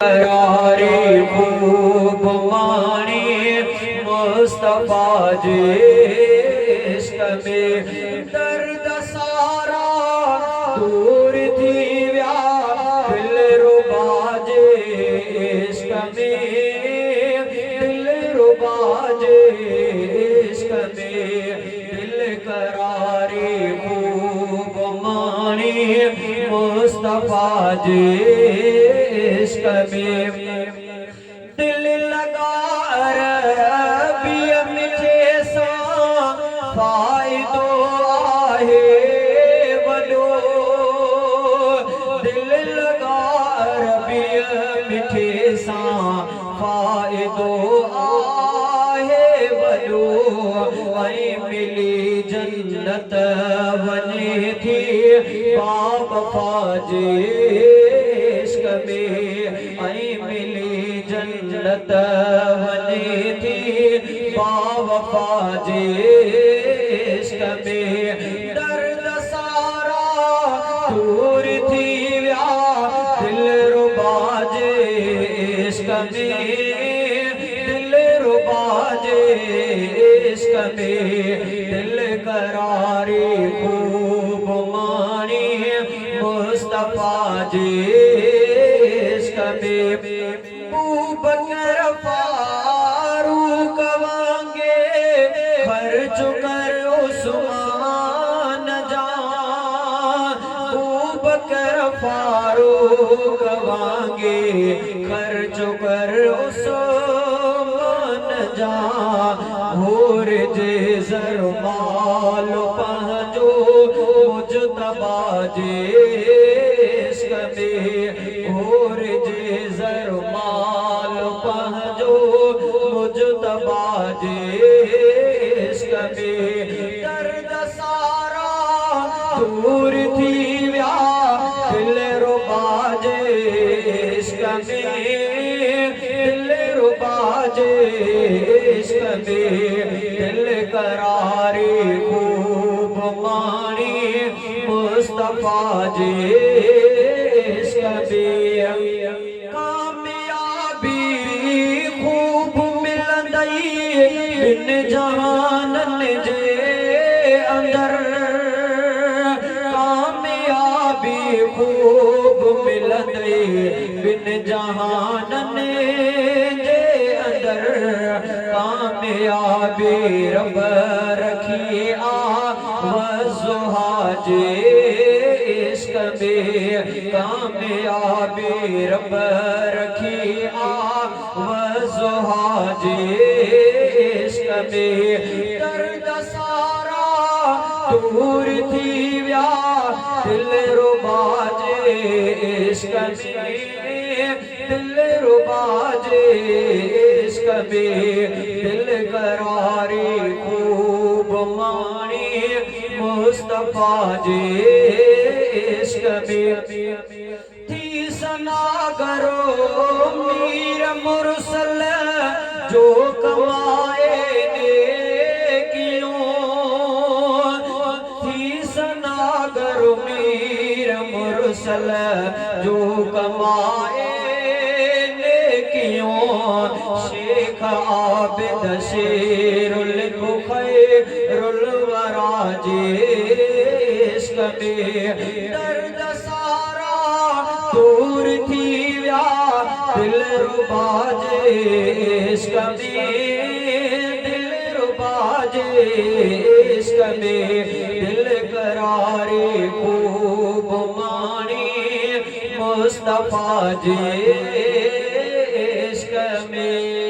करारी खूब मानी मुस्तफा जे इश्क में दर्द सारा दूर थी विया दिल रुबा जे इश्क में दिल रुबा जे इश्क में दिल करारी खूब मानी मुस्तफा जे इश्क में दिल लगा अरबी मिठे सा फायदो आहे वॾो दिल लगा अरबी मिठे सा फायदो आहे वॾो ऐं मिली जन्नत वञे थी बावफ़ा जे इश्क में ऐं मिली जन्नत वञे थी बावफ़ा जे इश्क में दर्द सारा दूर थी विया दिल रुबा जे इश्क में दिल रुबा जे इश्क में दिल करारी खूब मानी मुस्तफा जे इश्क में बकर फारूक वांगे खर्च कर उस्मान जान बकर फारूक वांगे खर्च कर उस्मान जान होर जे ज़रमाल पंहिंजो मुजतबा जे इश्क में होर जे ज़रमाल पंहिंजो मुजतबा जे इश्क में दर्द सारा दूर थी विया दिल रुबा जे इश्क में दिल रुबा जे इश्क में दिल करारी खूब मानी मुस्तफा जे इश्क में कामयाबी खूब मिलंदई इन जहानन जे अंदर कामयाबी खूब मिलंदई इन जहानन जे अंदर कामयाबी रब रखी वज़ुहा जे इश्क में कामयाबी रब रखी वज़ुहा जे इश्क में दर्द सारा दूर थी विया दिल रुबा जे इश्क में दिल रुबा जे इश्क में दिल करारी खूब मानी मुस्तफा जे इश्क में थी सनागरो मीर मुरसल जो कमाए नेकियों थी सनागरो मीर मुरसल जो कमाए नेकियों शेख आबिद शेरुल खैरुल वरा जे इश्क में दर्द सारा दूर थी विया दिल रुबा जे इश्क में दिल रुबा जे इश्क में दिल करारी खूब मानी मुस्तफा जे इश्क में